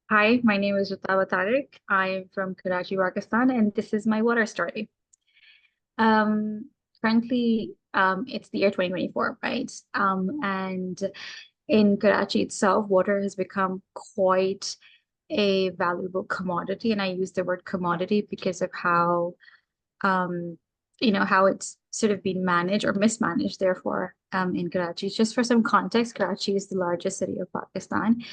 Hi, my name is Rutaba. I'm from Karachi, Pakistan, and this is my water story. Um, Currently, it's the year 2024, right? And in Karachi itself, water has become quite a valuable commodity, and I use the word commodity because of how um, how it's sort of been managed or mismanaged, therefore, in Karachi. Just for some context, Karachi is the largest city of Pakistan.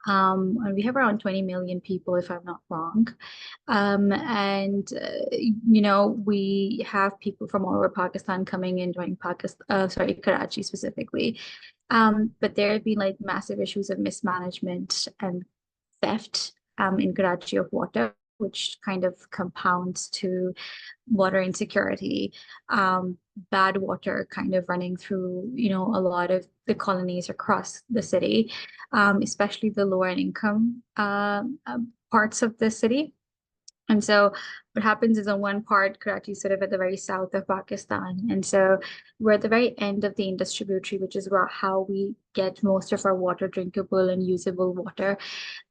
And we have around 20 million people, if I'm not wrong. We have people from all over Pakistan coming in during Karachi specifically. But there have been like massive issues of mismanagement and theft in Karachi of water, which kind of compounds to water insecurity, bad water kind of running through, a lot of the colonies across the city, especially the lower income parts of the city. And so what happens is on one part, Karachi is sort of at the very south of Pakistan. And so we're at the very end of the Indus tributary, which is where how we get most of our water, drinkable and usable water.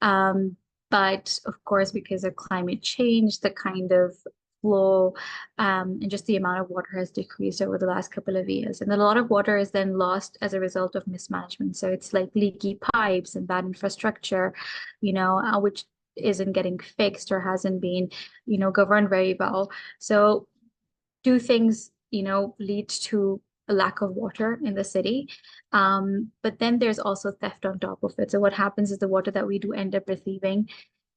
Um, but of course, because of climate change, the kind of flow and just the amount of water has decreased over the last couple of years. And a lot of water is then lost as a result of mismanagement. So it's like leaky pipes and bad infrastructure, which isn't getting fixed or hasn't been, governed very well. So two things, lead to a lack of water in the city. But then there's also theft on top of it. So what happens is the water that we do end up receiving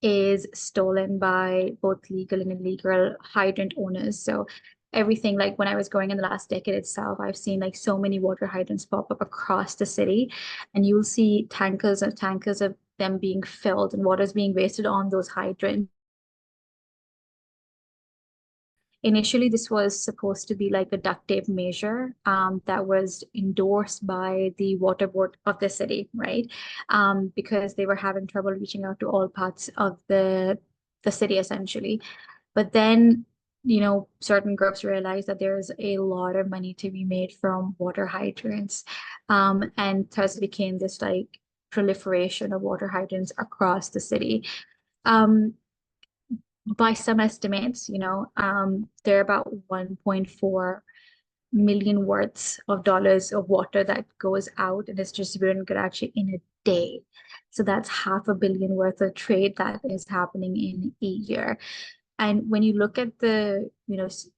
is stolen by both legal and illegal hydrant owners. So everything like when I was growing in the last decade itself, I've seen like so many water hydrants pop up across the city, and you'll see tankers and tankers of them being filled and water's being wasted on those hydrants. Initially, this was supposed to be like a ductive measure that was endorsed by the water board of the city, right? Because they were having trouble reaching out to all parts of the city essentially. But then, certain groups realized that there's a lot of money to be made from water hydrants, and thus became this like proliferation of water hydrants across the city. Um, by some estimates, there are about 1.4 million worths of dollars of water that goes out and is distributed in Karachi in a day. So that's half a billion worth of trade that is happening in a year. And when you look at the,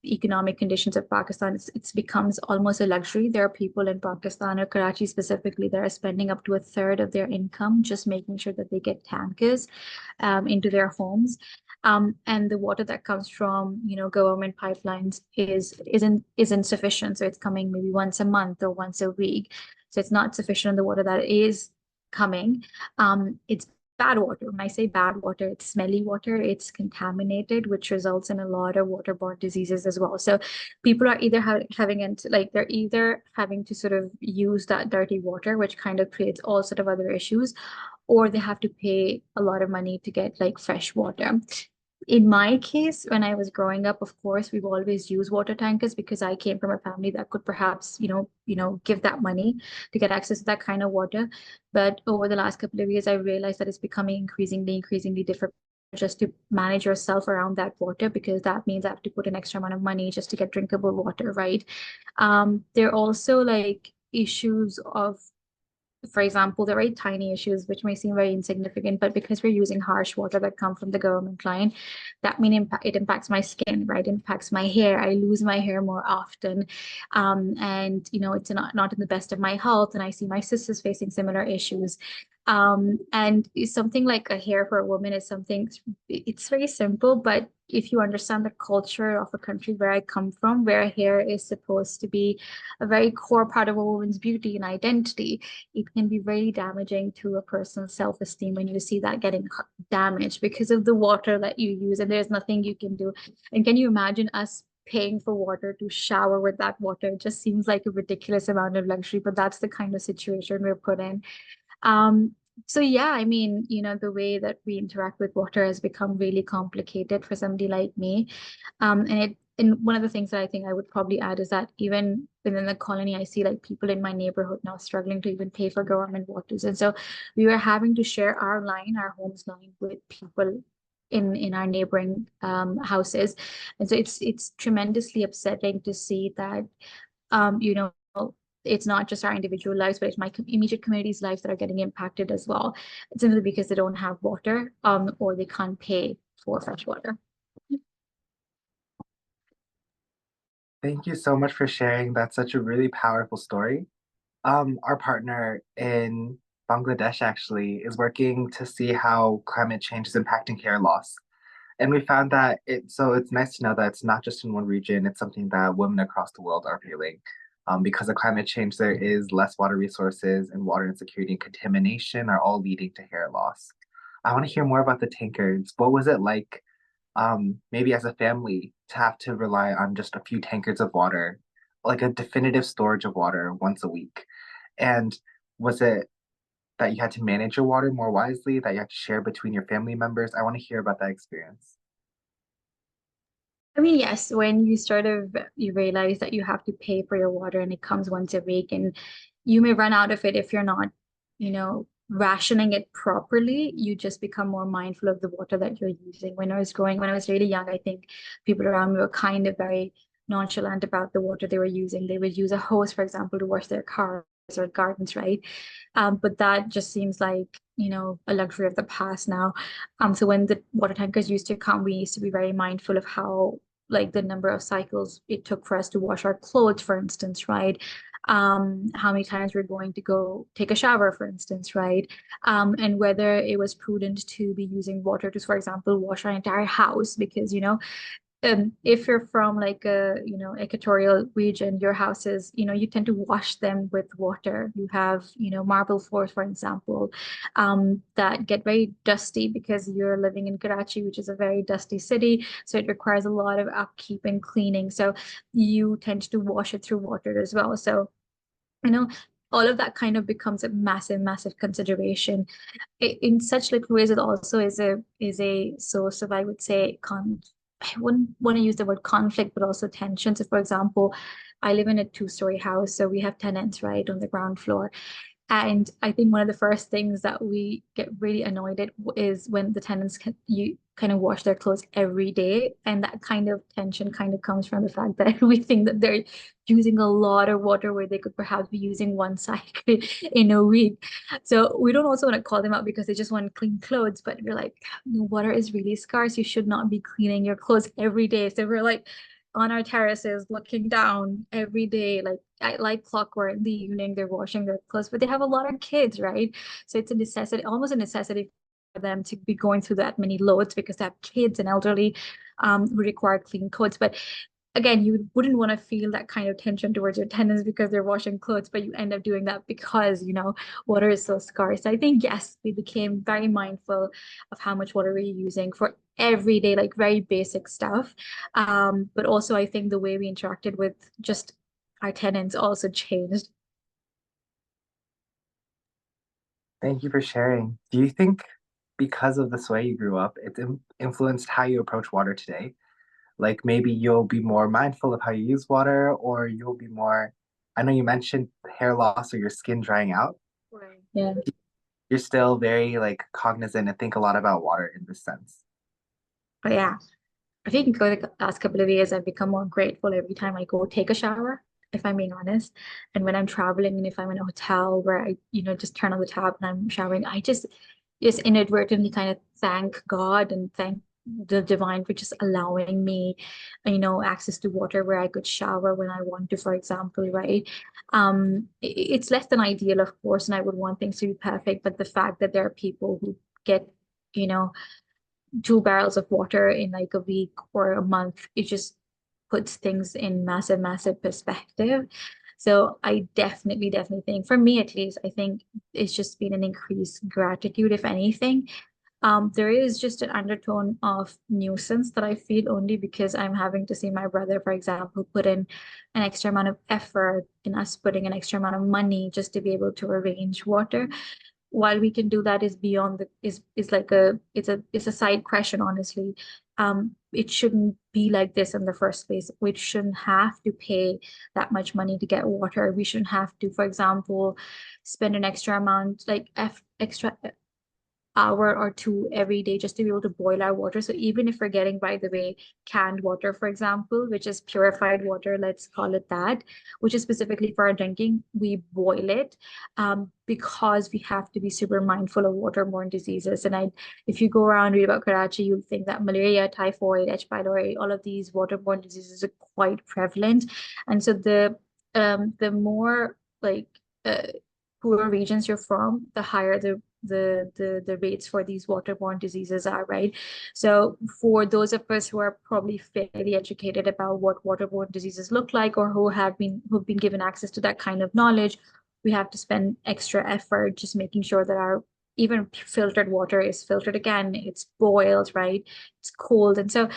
economic conditions of Pakistan, it's becomes almost a luxury. There are people in Pakistan or Karachi specifically that are spending up to a third of their income just making sure that they get tankers into their homes. And the water that comes from, government pipelines isn't sufficient. So it's coming maybe once a month or once a week. So it's not sufficient. The water that is coming, it's bad water. When I say bad water, it's smelly water, it's contaminated, which results in a lot of waterborne diseases as well. So people are either having it like they're either having to sort of use that dirty water, which kind of creates all sort of other issues, or they have to pay a lot of money to get like fresh water. In my case, when I was growing up, of course, we've always used water tankers because I came from a family that could perhaps, give that money to get access to that kind of water. But over the last couple of years, I realized that it's becoming increasingly difficult just to manage yourself around that water because that means I have to put an extra amount of money just to get drinkable water, right? There are also like issues of, for example, the very tiny issues which may seem very insignificant, but because we're using harsh water that come from the government line, that mean it impacts my skin, right? It impacts my hair. I lose my hair more often. And it's not in the best of my health. And I see my sisters facing similar issues. And something like a hair for a woman is something, it's very simple, but if you understand the culture of a country where I come from, where hair is supposed to be a very core part of a woman's beauty and identity, it can be very damaging to a person's self-esteem when you see that getting damaged because of the water that you use and there's nothing you can do. And can you imagine us paying for water to shower with that water? It just seems like a ridiculous amount of luxury, but that's the kind of situation we're put in. So yeah, I mean, the way that we interact with water has become really complicated for somebody like me. And and one of the things that I think I would probably add is that even within the colony, I see like people in my neighborhood now struggling to even pay for government waters. And so we were having to share our line, our home's line, with people in our neighboring houses. And so it's tremendously upsetting to see that you know, it's not just our individual lives, but it's my immediate community's lives that are getting impacted as well. It's simply because they don't have water, or they can't pay for fresh water. Thank you so much for sharing. That's such a really powerful story. Our partner in Bangladesh actually is working to see how climate change is impacting hair loss. And we found that it's nice to know that it's not just in one region, it's something that women across the world are feeling. Because of climate change, there is less water resources, and water insecurity and contamination are all leading to hair loss. I want to hear more about the tankers. What was it like, maybe as a family, to have to rely on just a few tankers of water, like a definitive storage of water once a week? And was it that you had to manage your water more wisely, that you had to share between your family members? I want to hear about that experience. I mean, yes, when you sort of you realize that you have to pay for your water and it comes once a week, and you may run out of it if you're not, rationing it properly. You just become more mindful of the water that you're using. When I was really young, I think people around me were kind of very nonchalant about the water they were using. They would use a hose, for example, to wash their cars or gardens, right? But that just seems like, a luxury of the past now. So when the water tankers used to come, we used to be very mindful of how, like, the number of cycles it took for us to wash our clothes, for instance, right? How many times we're going to go take a shower, for instance, right? And whether it was prudent to be using water to, for example, wash our entire house, because, if you're from like a equatorial region, your houses, you tend to wash them with water. You have, marble floors, for example, that get very dusty because you're living in Karachi, which is a very dusty city, so it requires a lot of upkeep and cleaning, so you tend to wash it through water as well. So, you know all of that kind of becomes a massive consideration. In such little ways, it also is a source of, I would say, I wouldn't want to use the word conflict, but also tension. So, for example, I live in a two-story house, so we have tenants right on the ground floor. And I think one of the first things that we get really annoyed at is when the tenants you kind of wash their clothes every day. And that kind of tension kind of comes from the fact that we think that they're using a lot of water where they could perhaps be using one cycle in a week. So we don't also want to call them out because they just want clean clothes, but we're like, no, water is really scarce. You should not be cleaning your clothes every day. So we're like on our terraces looking down every day, like clockwork. In the evening they're washing their clothes, but they have a lot of kids, right? So it's a necessity, almost a necessity for them to be going through that many loads because they have kids and elderly, who require clean clothes. But again, you wouldn't want to feel that kind of tension towards your tenants because they're washing clothes, but you end up doing that because, water is so scarce. I think, yes, we became very mindful of how much water we're using for everyday, like very basic stuff. But also, I think the way we interacted with just our tenants also changed. Thank you for sharing. Do you think because of this way you grew up, it's influenced how you approach water today? Like maybe you'll be more mindful of how you use water, or you'll be more, I know you mentioned hair loss or your skin drying out. Right. Yeah. You're still very like cognizant and think a lot about water in this sense. But yeah, I think over the last couple of years, I've become more grateful every time I go take a shower, if I'm being honest. And when I'm traveling and if I'm in a hotel where I, just turn on the tap and I'm showering, I just inadvertently kind of thank God and thank the divine for just allowing me, access to water where I could shower when I want to, for example, right? It's less than ideal, of course, and I would want things to be perfect, but the fact that there are people who get, you know, 2 barrels of water in like a week or a month, it just puts things in massive perspective. So I definitely think, for me at least, I think it's just been an increased gratitude, if anything. There is just an undertone of nuisance that I feel only because I'm having to see my brother, for example, put in an extra amount of effort in us putting an extra amount of money just to be able to arrange water. While we can do that is beyond the is like a it's a side question, honestly. it shouldn't be like this in the first place. We shouldn't have to pay that much money to get water. We shouldn't have to, for example, spend an extra amount, like extra hour or two every day just to be able to boil our water. So even if we're getting, by the way, canned water, for example, which is purified water, let's call it that, which is specifically for our drinking, we boil it because we have to be super mindful of waterborne diseases. And if you go around read about Karachi, you'll think that malaria, typhoid, H. pylori, all of these waterborne diseases are quite prevalent. And so the more like uh, poorer regions you're from, the higher the rates for these waterborne diseases are, right? So for those of us who are probably fairly educated about what waterborne diseases look like, or who've been given access to that kind of knowledge, we have to spend extra effort just making sure that our even filtered water is filtered again, it's boiled, right? It's cold. And so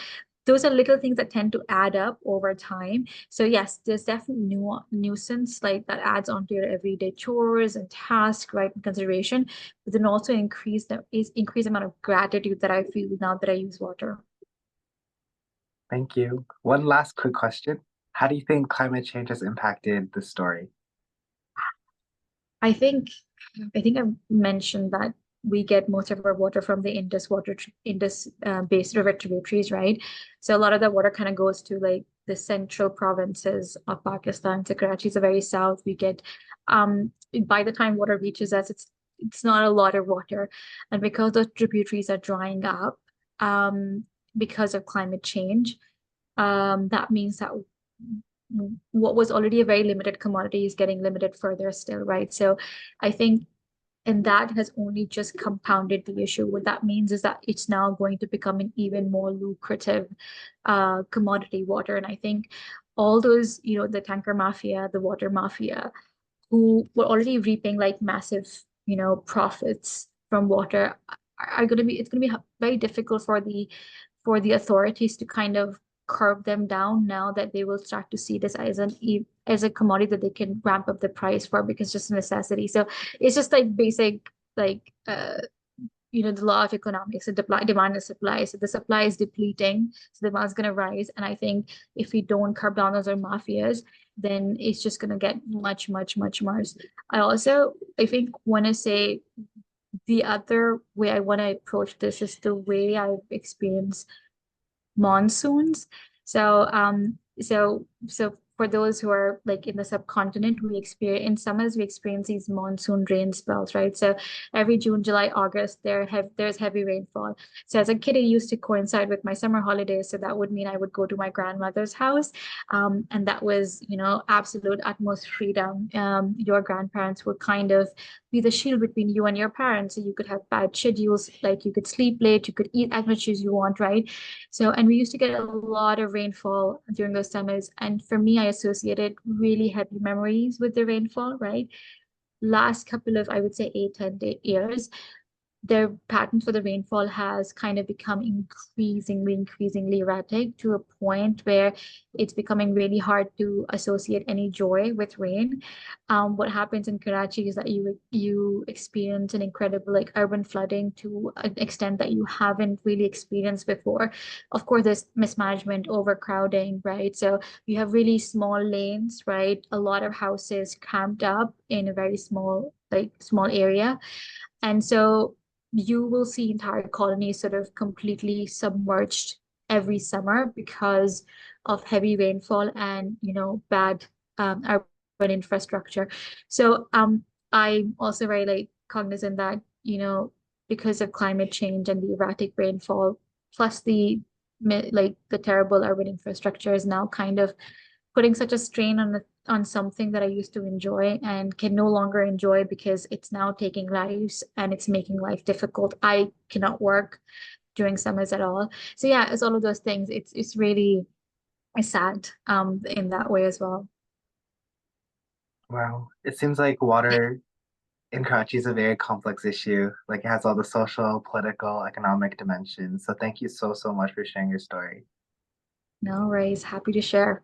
those are little things that tend to add up over time. So yes, there's definitely nuisance like that adds onto your everyday chores and tasks, right, and consideration, but then also increase amount of gratitude that I feel now that I use water. Thank you. One last quick question. How do you think climate change has impacted the story? I think I mentioned that we get most of our water from the Indus based river tributaries, right? So a lot of that water kind of goes to like the central provinces of Pakistan. So Karachi is the very south. We get by the time water reaches us, it's not a lot of water. And because those tributaries are drying up, because of climate change, that means that what was already a very limited commodity is getting limited further still, right? So I think, and that has only just compounded the issue. What that means is that it's now going to become an even more lucrative commodity, water. And I think all those, the tanker mafia, the water mafia, who were already reaping like massive, profits from water, are going to be, it's going to be very difficult for the authorities to kind of curb them down now that they will start to see this as as a commodity that they can ramp up the price for because it's just a necessity. So it's just like basic like the law of economics and demand and supply. So the supply is depleting, so the demand's gonna rise. And I think if we don't curb down those mafias, then it's just gonna get much, much, much worse. I think want to say the other way I want to approach this is the way I've experienced monsoons. So for those who are like in the subcontinent, we experience in summers we experience these monsoon rain spells, right? So every June, July, August, there's heavy rainfall. So as a kid, it used to coincide with my summer holidays, so that would mean I would go to my grandmother's house, and that was absolute utmost freedom. Your grandparents would kind of be the shield between you and your parents, so you could have bad schedules, like you could sleep late, you could eat as much as you want, right? So, and we used to get a lot of rainfall during those summers. And for me, I associated really happy memories with the rainfall, right? Last couple of, I would say, 8, 10 years, the pattern for the rainfall has kind of become increasingly erratic to a point where it's becoming really hard to associate any joy with rain. What happens in Karachi is that you experience an incredible like urban flooding to an extent that you haven't really experienced before. Of course, there's mismanagement, overcrowding, right? So you have really small lanes, right? A lot of houses cramped up in a very small area. And so you will see entire colonies sort of completely submerged every summer because of heavy rainfall and, bad urban infrastructure. So I'm also very like cognizant that, because of climate change and the erratic rainfall, plus the terrible urban infrastructure is now kind of putting such a strain on something that I used to enjoy and can no longer enjoy because it's now taking lives and it's making life difficult. I cannot work during summers at all. So yeah, it's all of those things. It's really sad in that way as well. Wow. It seems like water in Karachi is a very complex issue. Like it has all the social, political, economic dimensions. So thank you so, so much for sharing your story. No worries. Happy to share.